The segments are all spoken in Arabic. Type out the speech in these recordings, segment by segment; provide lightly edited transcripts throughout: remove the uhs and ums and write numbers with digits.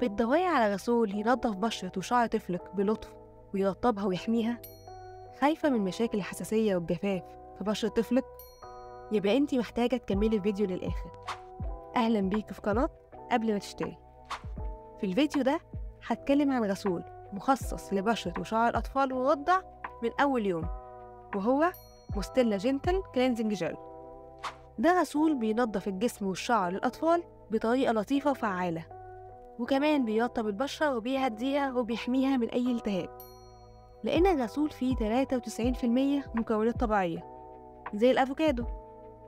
بتدوري على غسول ينظف بشرة وشعر طفلك بلطف ويرطبها ويحميها؟ خايفة من مشاكل الحساسية والجفاف في بشرة طفلك؟ يبقى انتي محتاجة تكملي الفيديو للآخر. أهلا بيك في قناة قبل ما تشتري. في الفيديو ده هتكلم عن غسول مخصص لبشرة وشعر الأطفال والرضع من أول يوم، وهو موستيلا جنتل كلينزنج جل. ده غسول بينظف الجسم والشعر للأطفال بطريقة لطيفة وفعالة، وكمان بيرطب البشرة وبيهديها وبيحميها من أي التهاب، لأن الغسول فيه 93% مكونات طبيعية زي الأفوكادو،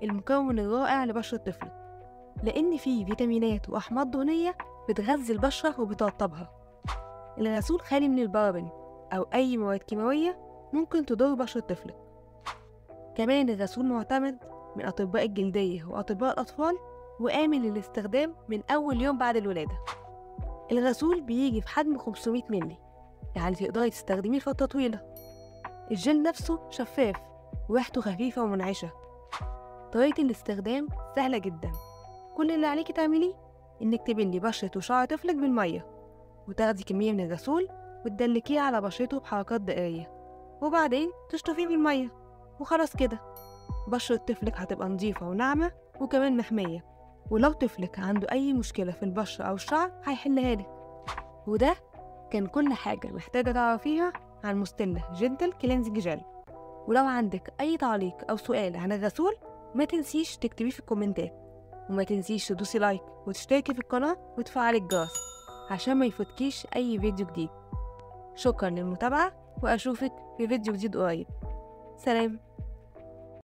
المكون الرائع لبشرة طفلك، لأن فيه فيتامينات وأحماض دهنية بتغذي البشرة وبترطبها. الغسول خالي من البارابين أو أي مواد كيماوية ممكن تضر بشرة طفلك. كمان الغسول معتمد من أطباء الجلدية وأطباء الأطفال، وآمن للاستخدام من أول يوم بعد الولادة. الغسول بيجي في حجم 500 مللي، يعني تقدري تستخدميه فترة طويلة. الجل نفسه شفاف وريحته خفيفة ومنعشة. طريقة الاستخدام سهلة جدا، كل اللي عليكي تعمليه إنك تبلي بشرة وشعر طفلك بالمية، وتاخدي كمية من الغسول وتدلكيه على بشرته بحركات دائرية، وبعدين تشطفيه بالمية، وخلاص كده بشرة طفلك هتبقى نظيفة وناعمة وكمان محمية. ولو طفلك عنده أي مشكلة في البشرة أو الشعر هيحلها لك. وده كان كل حاجة محتاجة تعرفيها عن موستيلا جنتل كلينزنج جل. ولو عندك أي تعليق أو سؤال عن الغسول ما تنسيش تكتبيه في الكومنتات، وما تنسيش تدوسي لايك وتشتركي في القناة وتفعلي الجرس عشان ما يفوتكيش أي فيديو جديد. شكرا للمتابعة، وأشوفك في فيديو جديد قريب. سلام.